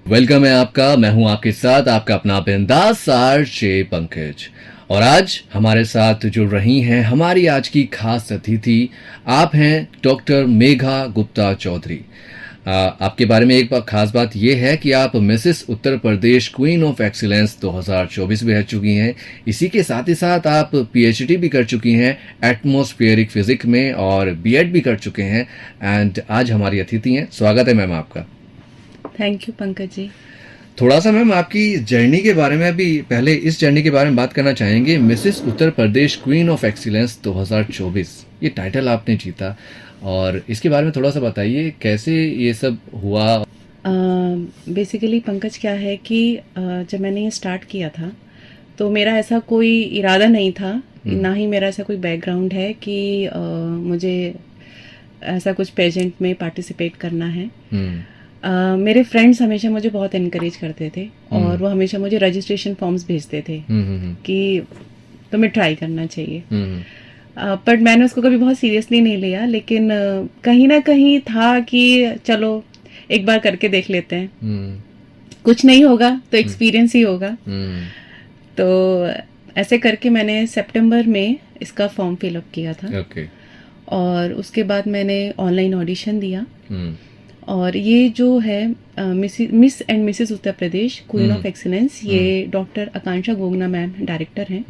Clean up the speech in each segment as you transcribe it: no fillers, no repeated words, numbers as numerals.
Welcome है आपका। मैं हूं आपके साथ आपका अपना बिंदास आरजे पंकज। और आज हमारे साथ जुड़ रही हैं हमारी आज की खास अतिथि। आप हैं डॉक्टर मेघा गुप्ता चौधरी। आपके बारे में एक खास बात यह है कि आप Mrs Uttar Pradesh queen of excellence 2024 भी रह चुकी हैं। इसी के साथ ही साथ आप पीएचडी भी कर चुकी हैं एटमॉस्फेरिक फिजिक्स में और बीएड भी कर चुके हैं। एंड आज हमारी अतिथि हैं। स्वागत है मैम आपका। Thank you Pankaj ji. थोड़ा सा मैम आपकी जर्नी के बारे में, अभी पहले इस जर्नी के बारे में बात करना चाहेंगे। Mrs Uttar Pradesh queen of excellence 2024 ये टाइटल आपने जीता, और इसके बारे में थोड़ा सा बताइए कैसे ये सब हुआ। बेसिकली पंकज क्या है कि जब मैंने ये स्टार्ट किया था तो मेरा ऐसा कोई इरादा नहीं था, ना ही मेरा ऐसा कोई बैकग्राउंड है कि मुझे ऐसा कुछ पेजेंट में पार्टिसिपेट करना है। मेरे फ्रेंड्स हमेशा मुझे बहुत इनकरेज करते थे और वो हमेशा मुझे रजिस्ट्रेशन फॉर्म्स भेजते थे कि तुम्हें ट्राई करना चाहिए। बट मैंने उसको कभी बहुत सीरियसली नहीं लिया, लेकिन कहीं ना कहीं था कि चलो एक बार करके देख लेते हैं, कुछ नहीं होगा तो एक्सपीरियंस ही होगा। तो ऐसे करके मैंने सितंबर में इसका फॉर्म फिलअप किया था। और उसके बाद मैंने ऑनलाइन ऑडिशन दिया। और ये जो है miss and Mrs Uttar Pradesh queen of excellence, ये डॉक्टर आकांक्षा गोगना मैम डायरेक्टर हैं।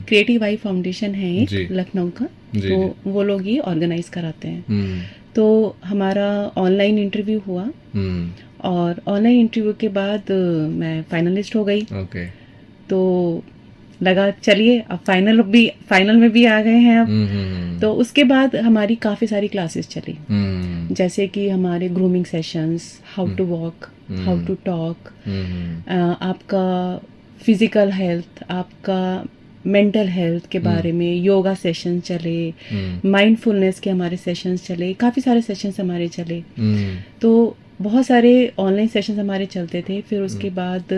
क्रिएटिव आई फाउंडेशन है एक लखनऊ का, तो वो लोग ये ऑर्गेनाइज कराते हैं। तो हमारा ऑनलाइन इंटरव्यू हुआ और ऑनलाइन इंटरव्यू के बाद मैं फाइनलिस्ट हो गई। तो लगा चलिए अब फाइनल में भी आ गए हैं अब। तो उसके बाद हमारी काफ़ी सारी क्लासेस चली, जैसे कि हमारे grooming sessions, how to walk, how to talk, आपका फिजिकल हेल्थ, आपका मेंटल हेल्थ के बारे में योगा सेशन चले, माइंडफुलनेस के हमारे सेशंस चले, काफ़ी सारे सेशंस हमारे चले। तो बहुत सारे ऑनलाइन सेशंस हमारे चलते थे। फिर उसके बाद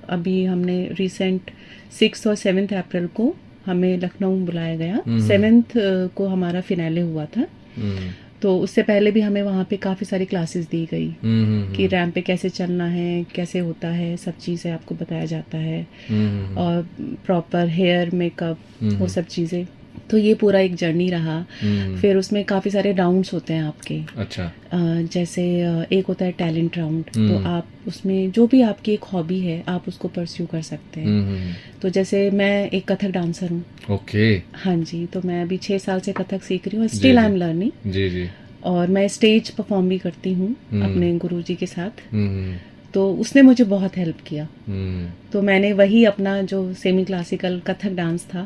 अभी हमने रिसेंट 6 और 7 अप्रैल को हमें लखनऊ बुलाया गया। 7 को हमारा फिनाले हुआ था। तो उससे पहले भी हमें वहाँ पे काफ़ी सारी क्लासेस दी गई कि रैंप पे कैसे चलना है, कैसे होता है, सब चीज़ें आपको बताया जाता है, और प्रॉपर हेयर मेकअप, वो सब चीज़ें। तो ये पूरा एक जर्नी रहा। फिर उसमें काफ़ी सारे राउंड्स होते हैं आपके। अच्छा। जैसे एक होता है टैलेंट राउंड, तो आप उसमें जो भी आपकी एक हॉबी है आप उसको परस्यू कर सकते हैं। तो जैसे मैं एक कथक डांसर हूँ। ओके। हाँ जी, तो मैं अभी 6 साल से कथक सीख रही हूँ। Still I am learning. जी जी। और मैं स्टेज परफॉर्म भी करती हूँ अपने गुरुजी के साथ। तो उसने मुझे बहुत हेल्प किया। तो मैंने वही अपना जो सेमी क्लासिकल कथक डांस था,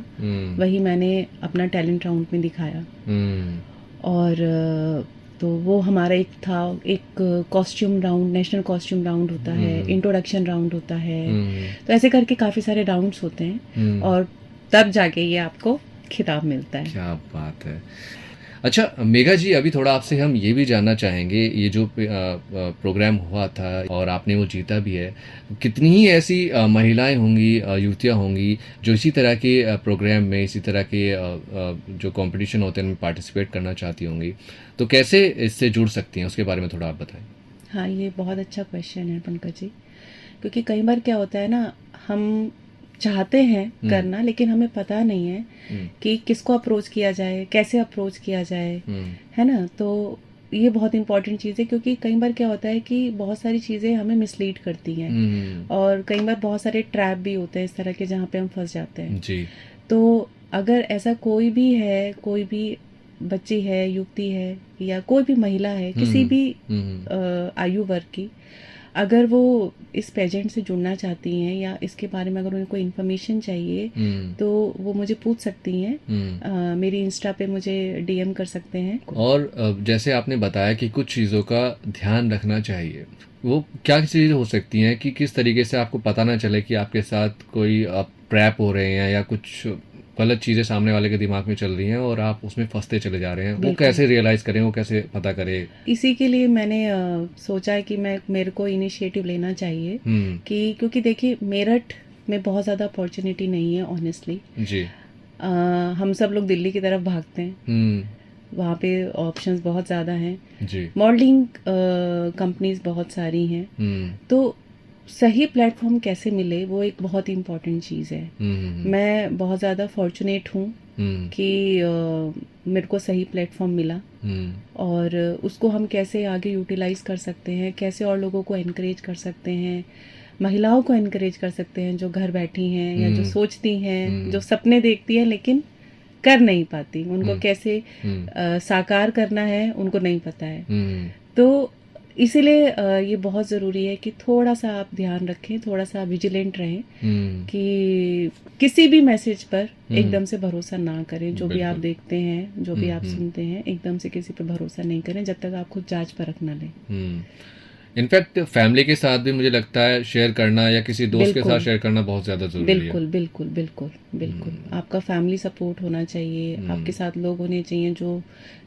वही मैंने अपना टैलेंट राउंड में दिखाया। और तो वो हमारा एक था, एक costume round, national costume round होता है, इंट्रोडक्शन राउंड होता है। तो ऐसे करके काफ़ी सारे राउंड्स होते हैं और तब जाके ये आपको खिताब मिलता है। क्या बात है। अच्छा मेघा जी, अभी थोड़ा आपसे हम ये भी जानना चाहेंगे, ये जो प्रोग्राम हुआ था और आपने वो जीता भी है, कितनी ही ऐसी महिलाएं होंगी, युवतियां होंगी जो इसी तरह के प्रोग्राम में, इसी तरह के जो कंपटीशन होते हैं उनमें पार्टिसिपेट करना चाहती होंगी, तो कैसे इससे जुड़ सकती हैं, उसके बारे में थोड़ा आप बताएं। हाँ, ये बहुत अच्छा क्वेश्चन है पंकज जी, क्योंकि कई बार क्या होता है ना, हम चाहते हैं करना लेकिन हमें पता नहीं है कि किसको अप्रोच किया जाए, कैसे अप्रोच किया जाए, है ना। तो ये बहुत इंपॉर्टेंट चीज़ है, क्योंकि कई बार क्या होता है कि बहुत सारी चीज़ें हमें मिसलीड करती हैं और कई बार बहुत सारे ट्रैप भी होते हैं इस तरह के जहाँ पे हम फंस जाते हैं जी। तो अगर ऐसा कोई भी है, कोई भी बच्ची है, युवती है, या कोई भी महिला है, किसी भी आयु वर्ग की, अगर वो इस पेजेंट से जुड़ना चाहती हैं या इसके बारे में अगर उनको इन्फॉर्मेशन चाहिए, तो वो मुझे पूछ सकती हैं। मेरी इंस्टा पे मुझे डीएम कर सकते हैं। और जैसे आपने बताया कि कुछ चीज़ों का ध्यान रखना चाहिए, वो क्या चीज़ हो सकती हैं कि किस तरीके से आपको पता ना चले कि आपके साथ कोई ट्रैप हो रहे हैं या कुछ गलत चीज़ें सामने वाले के दिमाग में चल रही हैं और आप उसमें फंसते चले जा रहे हैं, वो कैसे रियलाइज़ करें, वो कैसे पता करें? इसी के लिए मैंने सोचा है कि मेरे को इनिशिएटिव लेना चाहिए, कि क्योंकि देखिए मेरठ में बहुत ज़्यादा अपॉर्चुनिटी नहीं है ऑनेस्टली जी। हम सब लोग दिल्ली की तरफ भागते हैं, वहाँ पे ऑप्शंस बहुत ज़्यादा हैं जी। मॉडलिंग कंपनीज बहुत सारी हैं, तो सही प्लेटफॉर्म कैसे मिले वो एक बहुत इम्पोर्टेंट चीज़ है। मैं बहुत ज़्यादा फॉर्चुनेट हूँ कि मेरे को सही प्लेटफॉर्म मिला, और उसको हम कैसे आगे यूटिलाइज कर सकते हैं, कैसे और लोगों को एनकरेज कर सकते हैं, महिलाओं को एनकरेज कर सकते हैं जो घर बैठी हैं या जो सोचती हैं, जो सपने देखती हैं लेकिन कर नहीं पाती, उनको कैसे साकार करना है उनको नहीं पता है। तो इसीलिए ये बहुत ज़रूरी है कि थोड़ा सा आप ध्यान रखें, थोड़ा सा विजिलेंट रहें कि किसी भी मैसेज पर एकदम से भरोसा ना करें। जो भी आप देखते हैं, जो भी आप सुनते हैं, एकदम से किसी पर भरोसा नहीं करें जब तक आप खुद जांच परख ना लें। इनफैक्ट फैमिली के साथ भी मुझे लगता है शेयर करना या किसी दोस्त के साथ बिल्कुल। शेयर करना बहुत ज़्यादा ज़रूरी है। बिल्कुल बिल्कुल बिल्कुल बिल्कुल आपका फैमिली सपोर्ट होना चाहिए, आपके साथ लोग होने चाहिए जो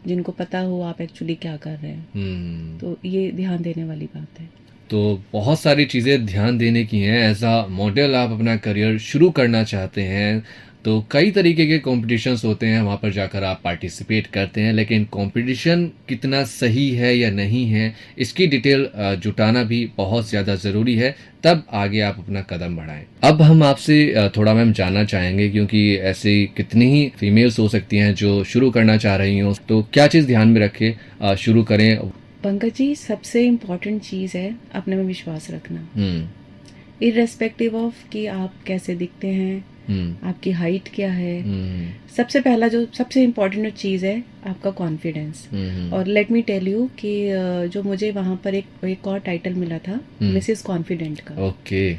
जिनको पता हो आप एक्चुअली क्या कर रहे हैं। तो ये ध्यान देने वाली बात है। तो बहुत सारी चीज़ें ध्यान देने की हैं। एज अ मॉडल आप अपना करियर शुरू करना चाहते हैं तो कई तरीके के कॉम्पिटिशन्स होते हैं, वहाँ पर जाकर आप पार्टिसिपेट करते हैं, लेकिन कंपटीशन कितना सही है या नहीं है इसकी डिटेल जुटाना भी बहुत ज़्यादा ज़रूरी है, तब आगे आप अपना कदम बढ़ाएं। अब हम आपसे थोड़ा मैम जानना चाहेंगे, क्योंकि ऐसी कितनी ही फीमेल्स हो सकती हैं जो शुरू करना चाह रही हों, तो क्या चीज़ ध्यान में रखे शुरू करें? पंकज जी, सबसे इम्पोर्टेंट चीज़ है अपने में विश्वास रखना, इर्रेस्पेक्टिव ऑफ कि आप कैसे दिखते हैं, आपकी हाइट क्या है। सबसे पहला जो सबसे इम्पोर्टेंट चीज़ है आपका कॉन्फिडेंस। और लेट मी टेल यू कि जो मुझे वहाँ पर एक और टाइटल मिला था, मिसेस कॉन्फिडेंट का। ओके।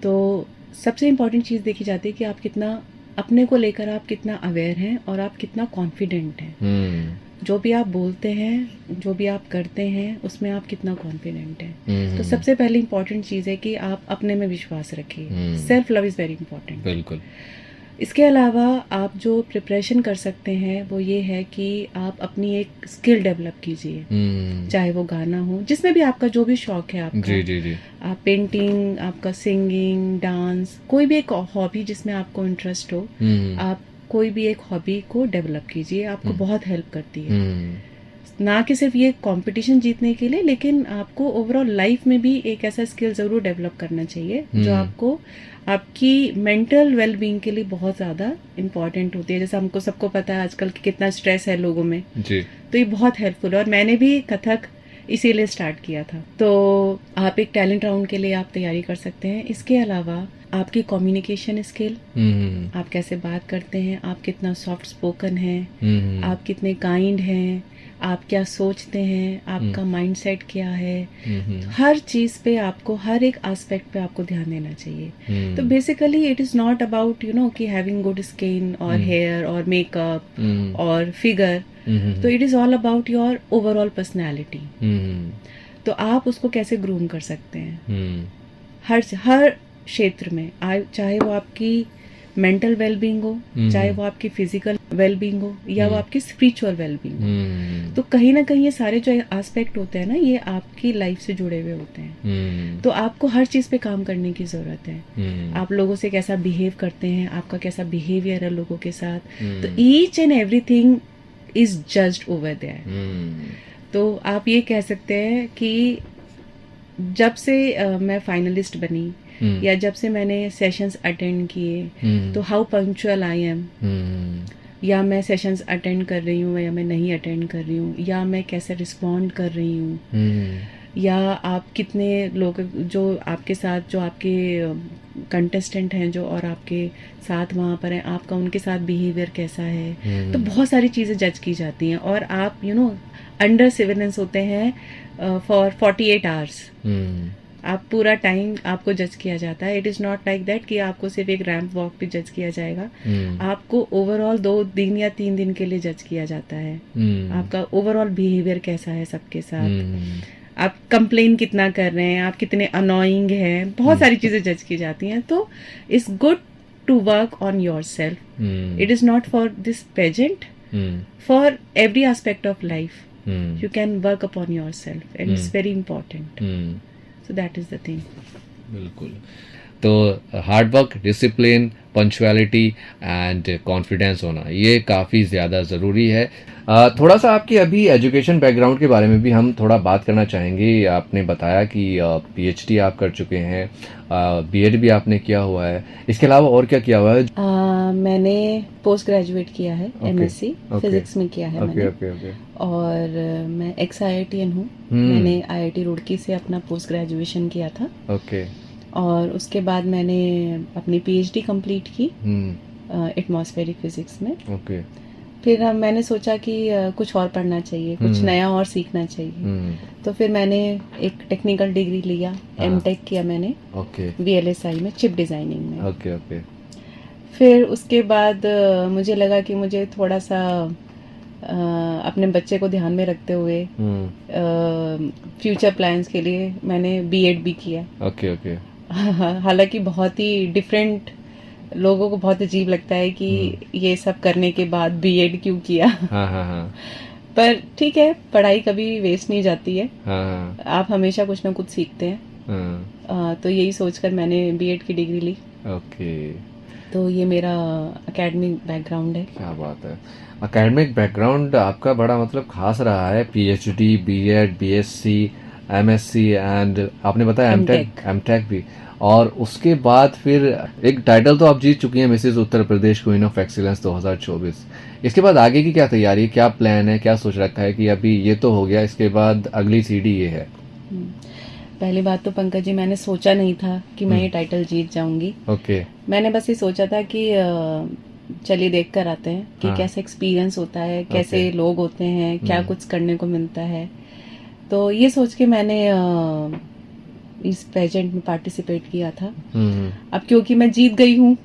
तो सबसे इम्पोर्टेंट चीज़ देखी जाती है कि आप कितना अपने को लेकर आप कितना अवेयर हैं और आप कितना कॉन्फिडेंट हैं। जो भी आप बोलते हैं, जो भी आप करते हैं, उसमें आप कितना कॉन्फिडेंट हैं। तो सबसे पहली इम्पोर्टेंट चीज़ है कि आप अपने में विश्वास रखिए। Self love is very important. बिल्कुल। इसके अलावा आप जो प्रिपरेशन कर सकते हैं वो ये है कि आप अपनी एक स्किल डेवलप कीजिए, चाहे वो गाना हो, जिसमें भी आपका जो भी शौक है आपका। जी जी जी। आप पेंटिंग, आपका सिंगिंग, डांस, कोई भी एक हॉबी जिसमें आपको इंटरेस्ट हो, आप कोई भी एक हॉबी को डेवलप कीजिए, आपको बहुत हेल्प करती है। ना कि सिर्फ ये कंपटीशन जीतने के लिए, लेकिन आपको ओवरऑल लाइफ में भी एक ऐसा स्किल ज़रूर डेवलप करना चाहिए जो आपको आपकी मेंटल वेलबींग के लिए बहुत ज़्यादा इम्पॉर्टेंट होती है। जैसे हमको सबको पता है आजकल कितना स्ट्रेस है लोगों में जी। तो ये बहुत हेल्पफुल है। और मैंने भी कथक इसीलिए स्टार्ट किया था। तो आप एक टैलेंट राउंड के लिए आप तैयारी कर सकते हैं। इसके अलावा आपकी कम्युनिकेशन स्किल, आप कैसे बात करते हैं, आप कितना सॉफ्ट स्पोकन हैं, आप कितने काइंड हैं, आप क्या सोचते हैं, आपका माइंडसेट क्या है, हर चीज़ पे आपको, हर एक एस्पेक्ट पे आपको ध्यान देना चाहिए। तो basically it is not about कि हैविंग गुड स्किन और हेयर और मेकअप और फिगर। तो it is all about your overall personality. तो आप उसको कैसे ग्रूम कर सकते हैं हर क्षेत्र में, चाहे वो आपकी मेंटल वेलबींग हो, चाहे वो आपकी फिजिकल वेलबींग हो, या वो आपकी स्पिरिचुअल वेलबींग हो। तो कहीं ना कहीं ये सारे जो एस्पेक्ट होते हैं ना, ये आपकी लाइफ से जुड़े हुए होते हैं। तो आपको हर चीज़ पे काम करने की ज़रूरत है। आप लोगों से कैसा बिहेव करते हैं, आपका कैसा बिहेवियर है लोगों के साथ, तो each and everything is judged over there. तो आप ये कह सकते हैं कि जब से मैं फाइनलिस्ट बनी, या जब से मैंने सेशंस अटेंड किए, तो हाउ पंक्चुअल आई एम, या मैं सेशंस अटेंड कर रही हूँ या मैं नहीं अटेंड कर रही हूँ, या मैं कैसे रिस्पॉन्ड कर रही हूँ, या आप कितने लोग जो आपके साथ, जो आपके कंटेस्टेंट हैं जो और आपके साथ वहाँ पर हैं, आपका उनके साथ बिहेवियर कैसा है। तो बहुत सारी चीज़ें जज की जाती हैं और आप अंडर सर्विलेंस होते हैं फॉर 48 आवर्स। आप पूरा टाइम आपको जज किया जाता है। It is not like that कि आपको सिर्फ एक रैंप वॉक पे जज किया जाएगा। आपको ओवरऑल 2 दिन या 3 दिन के लिए जज किया जाता है। आपका ओवरऑल बिहेवियर कैसा है सबके साथ, आप कंप्लेन कितना कर रहे हैं, आप कितने अनोइंग हैं, बहुत सारी चीज़ें जज की जाती हैं। तो it's good to work on your self. It is not for this pageant, for every aspect of life you can work upon yourself and it's very important. So that is the thing. बिल्कुल। तो hard work, discipline, punctuality and confidence होना ये काफ़ी ज़्यादा ज़रूरी है। थोड़ा सा आपकी अभी एजुकेशन बैकग्राउंड के बारे में भी हम थोड़ा बात करना चाहेंगे। आपने बताया कि पीएचडी आप कर चुके हैं, बीएड भी आपने किया हुआ है, इसके अलावा और क्या किया हुआ है? मैंने पोस्ट ग्रेजुएट किया है, ओके, एमएससी ओके, फिजिक्स में किया है ओके, मैंने। Okay, okay. और मैं एक्स आईआईटीएन हूँ। हम्म। मैंने आईआईटी रुड़की से अपना पोस्ट ग्रेजुएशन किया था ओके। और उसके बाद मैंने अपनी पीएचडी कंप्लीट की हम्म। एटमॉस्फेरिक फिजिक्स में। ओके। फिर मैंने सोचा कि कुछ और पढ़ना चाहिए, कुछ नया और सीखना चाहिए। हम्म। तो फिर मैंने एक टेक्निकल डिग्री लिया, एमटेक किया मैंने ओके, वीएलएसआई में, चिप डिज़ाइनिंग में। Okay, okay. फिर उसके बाद मुझे लगा कि मुझे थोड़ा सा अपने बच्चे को ध्यान में रखते हुए फ्यूचर प्लान्स के लिए मैंने बीएड भी किया। Okay, okay. हालांकि बहुत ही डिफरेंट, लोगों को बहुत अजीब लगता है कि ये सब करने के बाद बीएड क्यों किया। हाँ, हाँ, हाँ। पर ठीक है, पढ़ाई कभी वेस्ट नहीं जाती है। हाँ, हाँ, आप हमेशा कुछ ना कुछ सीखते हैं। हाँ। तो यही सोचकर मैंने बीएड की डिग्री ली। ओके। तो ये मेरा एकेडमिक बैकग्राउंड है। क्या बात है। एकेडमिक बैकग्राउंड आपका बड़ा मतलब खास रहा है, PhD, BEd, BSc, MSc and आपने बताया एमटेक, एमटेक भी। और उसके बाद फिर एक टाइटल तो आप जीत चुकी हैं, Mrs Uttar Pradesh queen of excellence 2024। इसके बाद आगे की क्या तैयारी है, क्या प्लान है, क्या सोच रखा है कि अभी ये तो हो गया, इसके बाद अगली सीढ़ी ये है? पहली बात तो पंकज जी, मैंने सोचा नहीं था कि मैं ये टाइटल जीत जाऊंगी। ओके। मैंने बस ये सोचा था कि चलिए देख कर आते हैं कि हाँ। कैसे एक्सपीरियंस होता है, कैसे लोग होते हैं, क्या कुछ करने को मिलता है। तो ये सोच के मैंने इस पेजेंट में पार्टिसिपेट किया था। अब क्योंकि मैं जीत गई हूँ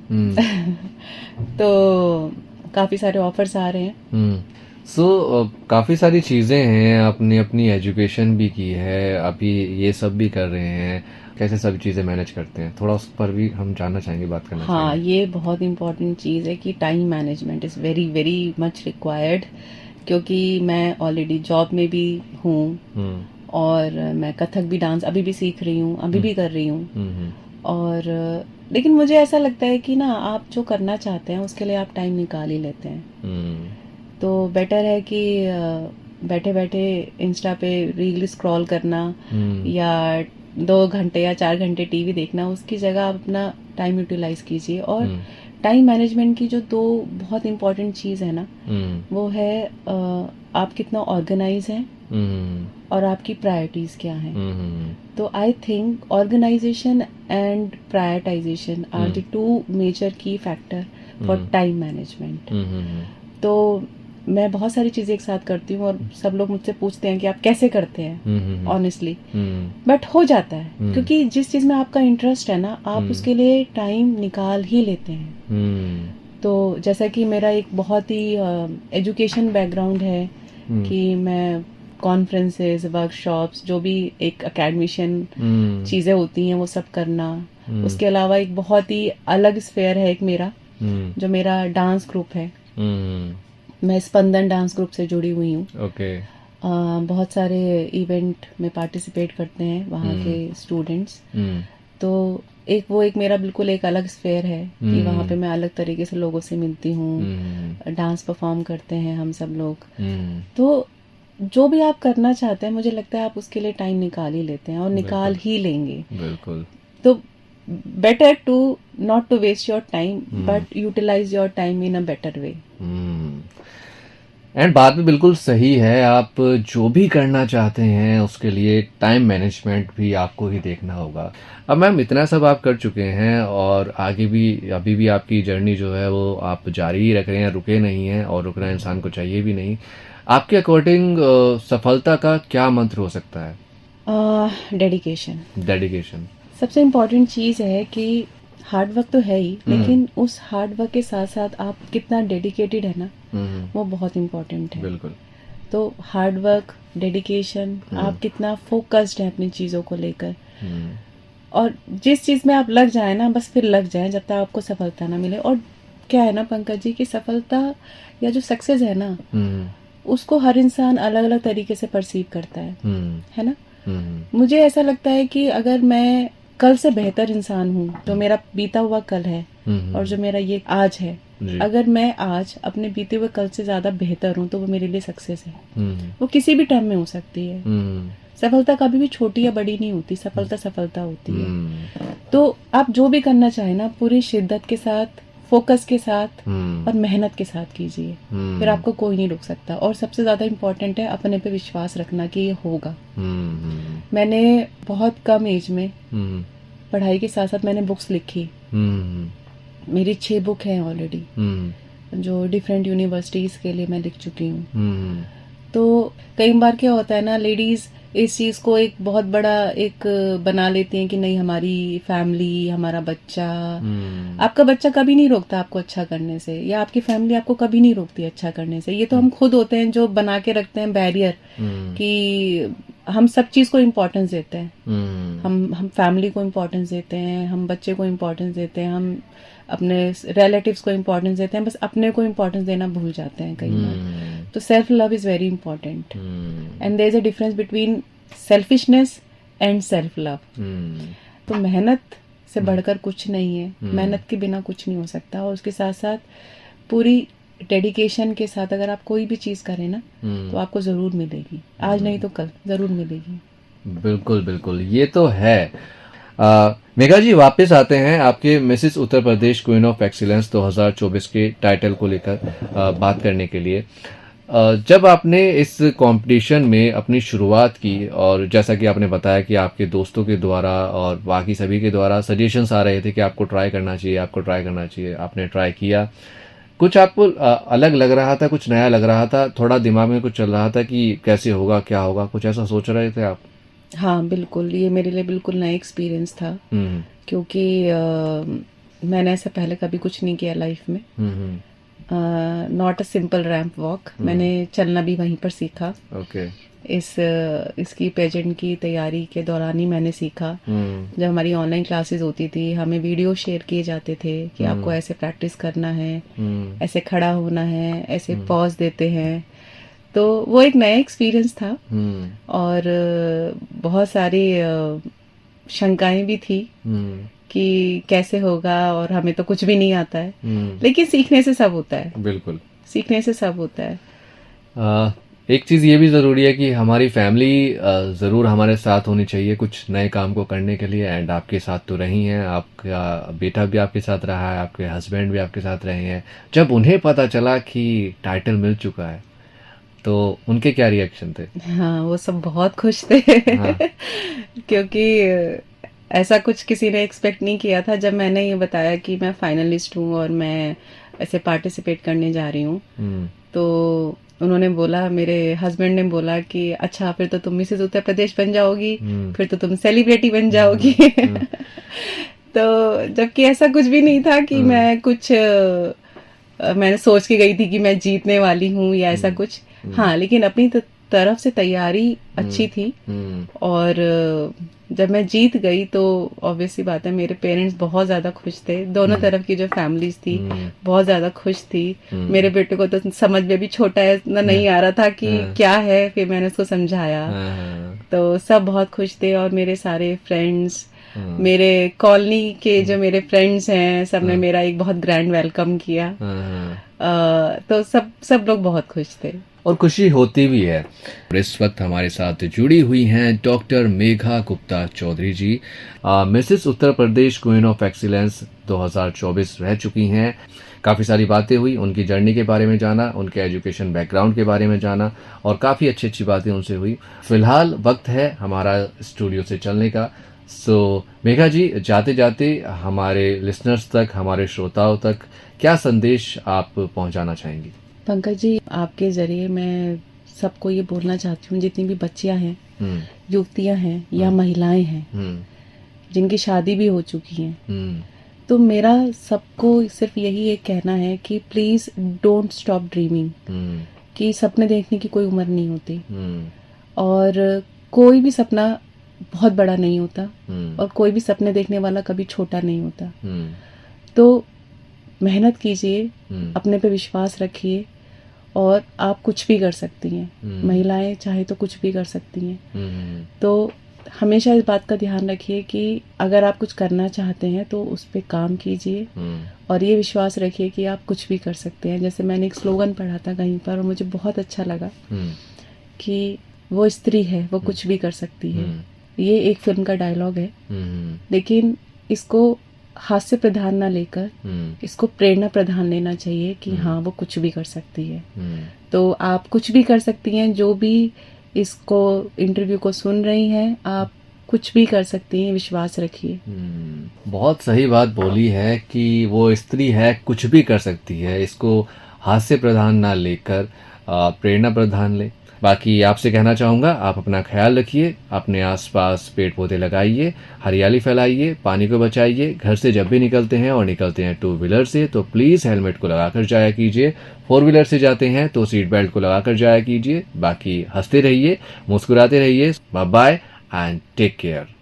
तो काफ़ी सारे ऑफर्स आ रहे हैं। काफ़ी सारी चीज़ें हैं, आपने अपनी एजुकेशन भी की है, अभी ये सब भी कर रहे हैं, कैसे सभी चीज़ें मैनेज करते हैं, थोड़ा उस पर भी हम जानना चाहेंगे, बात करना हाँ, चाहेंगे। ये बहुत इम्पोर्टेंट चीज़ है कि time management is very very much required. क्योंकि मैं ऑलरेडी जॉब में भी हूँ और मैं कथक भी डांस अभी भी सीख रही हूँ, अभी भी कर रही हूँ। और लेकिन मुझे ऐसा लगता है कि ना, आप जो करना चाहते हैं उसके लिए आप टाइम निकाल ही लेते हैं। तो बेटर है कि बैठे बैठे इंस्टा पे रील स्क्रॉल करना या 2 घंटे या 4 घंटे टीवी देखना, उसकी जगह आप अपना टाइम यूटिलाइज कीजिए। और टाइम मैनेजमेंट की जो 2 बहुत इम्पोर्टेंट चीज़ है ना, वो है आप कितना ऑर्गेनाइज हैं और आपकी प्रायोरिटीज़ क्या हैं। तो I think organisation and prioritisation are the 2 major key factor for time management. तो मैं बहुत सारी चीज़ें एक साथ करती हूँ और सब लोग मुझसे पूछते हैं कि आप कैसे करते हैं, ऑनेस्टली। बट हो जाता है, क्योंकि जिस चीज़ में आपका इंटरेस्ट है ना, आप उसके लिए टाइम निकाल ही लेते हैं। तो जैसा कि मेरा एक बहुत ही एजुकेशन बैकग्राउंड है कि मैं कॉन्फ्रेंसेस, वर्कशॉप्स, जो भी एक एकेडमिशियन चीज़ें होती हैं वो सब करना। उसके अलावा एक बहुत ही अलग स्फेयर है एक मेरा, जो मेरा डांस ग्रुप है। मैं स्पंदन डांस ग्रुप से जुड़ी हुई हूँ। ओके। बहुत सारे इवेंट में पार्टिसिपेट करते हैं वहाँ के स्टूडेंट्स। तो एक मेरा बिल्कुल एक अलग स्फेयर है कि वहाँ पे मैं अलग तरीके से लोगों से मिलती हूँ, डांस परफॉर्म करते हैं हम सब लोग। तो जो भी आप करना चाहते हैं, मुझे लगता है आप उसके लिए टाइम निकाल ही लेते हैं और निकाल ही लेंगे। बिल्कुल। तो better to not to waste your time but utilise your time in a better way. And बात भी बिल्कुल सही है, आप जो भी करना चाहते हैं उसके लिए टाइम मैनेजमेंट भी आपको ही देखना होगा। अब मैम इतना सब आप कर चुके हैं और आगे भी अभी भी आपकी जर्नी जो है वो आप जारी ही रख रहे हैं, रुके नहीं हैं, और रुकना इंसान को चाहिए भी नहीं। आपके अकॉर्डिंग सफलता का क्या मंत्र हो सकता है? डेडिकेशन। डेडिकेशन सबसे इम्पोर्टेंट चीज़ है कि हार्ड वर्क तो है ही, लेकिन उस हार्ड वर्क के साथ साथ आप कितना डेडिकेटेड है ना, वो बहुत इम्पोर्टेंट है। बिल्कुल। तो हार्ड वर्क, डेडिकेशन, आप कितना फोकस्ड हैं अपनी चीज़ों को लेकर, और जिस चीज़ में आप लग जाए ना, बस फिर लग जाए जब तक आपको सफलता ना मिले। और क्या है ना पंकज जी, कि सफलता या जो सक्सेस है ना, उसको हर इंसान अलग अलग तरीके से परसीव करता है ना। मुझे ऐसा लगता है कि अगर मैं कल से बेहतर इंसान हूँ, जो मेरा बीता हुआ कल है और जो मेरा ये आज है, जी। अगर मैं आज अपने बीते हुए कल से ज्यादा बेहतर हूँ तो वो मेरे लिए सक्सेस है। हम्म वो किसी भी टाइम में हो सकती है। हम्म सफलता कभी भी छोटी या बड़ी नहीं होती, सफलता सफलता होती है। हम्म तो आप जो भी करना चाहें ना, पूरी शिद्दत के साथ, फोकस के साथ हम्म और मेहनत के साथ कीजिए, फिर आपको कोई नहीं रोक सकता। और सबसे ज्यादा इम्पोर्टेंट है अपने पे विश्वास रखना कि ये होगा। हम्म मैंने बहुत कम एज में हम्म पढ़ाई के साथ साथ मैंने बुक्स लिखी। हम्म मेरी 6 बुक हैं ऑलरेडी, हम्म जो डिफरेंट यूनिवर्सिटीज़ के लिए मैं लिख चुकी हूँ। हम्म तो कई बार क्या होता है ना, लेडीज़ इस चीज़ को एक बहुत बड़ा एक बना लेती हैं कि नहीं, हमारी फैमिली, हमारा बच्चा। आपका बच्चा कभी नहीं रोकता आपको अच्छा करने से, या आपकी फैमिली आपको कभी नहीं रोकती अच्छा करने से। ये तो हम खुद होते हैं जो बना के रखते हैं बैरियर, कि हम सब चीज़ को इम्पोर्टेंस देते हैं। हम फैमिली को इम्पोर्टेंस देते हैं, हम बच्चे को इम्पोर्टेंस देते हैं, हम अपने रिलेटिव्स को इम्पोर्टेंस देते हैं, बस अपने को इम्पोर्टेंस देना भूल जाते हैं कई बार। तो self love is very important, and there is a difference between selfishness and self love. तो मेहनत से बढ़कर कुछ नहीं है, मेहनत के बिना कुछ नहीं हो सकता। और उसके साथ साथ पूरी डेडिकेशन के साथ अगर आप कोई भी चीज़ करें ना, तो आपको ज़रूर मिलेगी। आज नहीं तो कल ज़रूर मिलेगी। बिल्कुल बिल्कुल, ये तो है। मेघा जी, वापस आते हैं आपके Mrs Uttar Pradesh queen of excellence 2024 के टाइटल को लेकर बात करने के लिए। जब आपने इस कंपटीशन में अपनी शुरुआत की, और जैसा कि आपने बताया कि आपके दोस्तों के द्वारा और बाकी सभी के द्वारा सजेशंस आ रहे थे कि आपको ट्राई करना चाहिए, आपको ट्राई करना चाहिए, आपने ट्राई किया। कुछ आपको अलग लग रहा था, कुछ नया लग रहा था, थोड़ा दिमाग में कुछ चल रहा था कि कैसे होगा, क्या होगा, कुछ ऐसा सोच रहे थे आप? हाँ बिल्कुल, ये मेरे लिए बिल्कुल नया एक्सपीरियंस था, हम्म क्योंकि मैंने ऐसा पहले कभी कुछ नहीं किया लाइफ में। Hmm not a simple ramp walk. मैंने चलना भी वहीं पर सीखा। ओके। इसकी पेजेंट की तैयारी के दौरान ही मैंने सीखा। जब हमारी ऑनलाइन क्लासेस होती थी, हमें वीडियो शेयर किए जाते थे कि आपको ऐसे प्रैक्टिस करना है, ऐसे खड़ा होना है, ऐसे पॉज देते हैं। तो वो एक नया एक्सपीरियंस था, और बहुत सारी शंकाएं भी थी कि कैसे होगा, और हमें तो कुछ भी नहीं आता है। लेकिन सीखने से सब होता है, बिल्कुल। सीखने से सब होता है। एक चीज़ ये भी ज़रूरी है कि हमारी फैमिली ज़रूर हमारे साथ होनी चाहिए कुछ नए काम को करने के लिए, एंड आपके साथ तो रही हैं, आपका बेटा भी आपके साथ रहा है, आपके हस्बैंड भी आपके साथ रहे हैं। जब उन्हें पता चला कि टाइटल मिल चुका है, तो उनके क्या रिएक्शन थे? हाँ, वो सब बहुत खुश थे। हाँ। क्योंकि ऐसा कुछ किसी ने एक्सपेक्ट नहीं किया था। जब मैंने ये बताया कि मैं फाइनलिस्ट हूँ और मैं ऐसे पार्टिसिपेट करने जा रही हूँ, तो उन्होंने बोला, मेरे हस्बैंड ने बोला कि अच्छा, फिर तो तुम मिसेस उत्तर प्रदेश बन जाओगी, फिर तो तुम सेलिब्रिटी बन जाओगी। तो जबकि ऐसा कुछ भी नहीं था कि मैं कुछ मैंने सोच के गई थी कि मैं जीतने वाली हूँ या ऐसा कुछ। हाँ, लेकिन अपनी तरफ से तैयारी अच्छी थी। और जब मैं जीत गई तो ऑब्वियसली बात है, मेरे पेरेंट्स बहुत ज़्यादा खुश थे। दोनों तरफ की जो फैमिलीज थी बहुत ज़्यादा खुश थी। मेरे बेटे को तो समझ में भी छोटा है ना, नहीं आ रहा था कि क्या है। फिर मैंने उसको समझाया, तो सब बहुत खुश थे। और मेरे सारे फ्रेंड्स, मेरे कॉलोनी के जो मेरे फ्रेंड्स हैं, सब ने मेरा एक बहुत ग्रैंड वेलकम किया। तो सब लोग बहुत खुश थे, और खुशी होती भी है। इस वक्त हमारे साथ जुड़ी हुई हैं doctor Megha Gupta Chaudhary ji, Mrs Uttar Pradesh queen of excellence 2024 रह चुकी हैं। काफ़ी सारी बातें हुई, उनकी जर्नी के बारे में जाना, उनके एजुकेशन बैकग्राउंड के बारे में जाना, और काफ़ी अच्छी अच्छी बातें उनसे हुई। फिलहाल वक्त है हमारा स्टूडियो से चलने का। सो मेघा जी, जाते जाते हमारे लिसनर्स तक, हमारे श्रोताओं तक क्या संदेश आप पहुंचाना चाहेंगी? पंकज जी, आपके जरिए मैं सबको ये बोलना चाहती हूँ, जितनी भी बच्चियां हैं, युवतियां हैं या महिलाएं हैं जिनकी शादी भी हो चुकी हैं, तो मेरा सबको सिर्फ यही एक कहना है कि प्लीज डोंट स्टॉप ड्रीमिंग। कि सपने देखने की कोई उम्र नहीं होती, और कोई भी सपना बहुत बड़ा नहीं होता, और कोई भी सपने देखने वाला कभी छोटा नहीं होता। तो मेहनत कीजिए, अपने पे विश्वास रखिए, और आप कुछ भी कर सकती हैं। महिलाएं चाहे तो कुछ भी कर सकती हैं। तो हमेशा इस बात का ध्यान रखिए कि अगर आप कुछ करना चाहते हैं तो उस पर काम कीजिए और ये विश्वास रखिए कि आप कुछ भी कर सकते हैं। जैसे मैंने एक स्लोगन पढ़ा था कहीं पर और मुझे बहुत अच्छा लगा कि वो स्त्री है, वो कुछ भी कर सकती है। ये एक फिल्म का डायलॉग है, लेकिन इसको हास्य प्रधान ना लेकर इसको प्रेरणा प्रधान लेना चाहिए कि हाँ वो कुछ भी कर सकती है। तो आप कुछ भी कर सकती हैं, जो भी इसको इंटरव्यू को सुन रही हैं, आप कुछ भी कर सकती हैं, विश्वास रखिए। बहुत सही बात बोली है कि वो स्त्री है, कुछ भी कर सकती है, इसको हास्य प्रधान ना लेकर प्रेरणा प्रधान ले। बाकी आपसे कहना चाहूँगा, आप अपना ख्याल रखिए, अपने आसपास पेड़ पौधे लगाइए, हरियाली फैलाइए, पानी को बचाइए। घर से जब भी निकलते हैं और निकलते हैं टू व्हीलर से तो प्लीज़ हेलमेट को लगा कर जाया कीजिए। फोर व्हीलर से जाते हैं तो सीट बेल्ट को लगा कर जाया कीजिए। बाकी हंसते रहिए, मुस्कुराते रहिए। Bye bye and take care.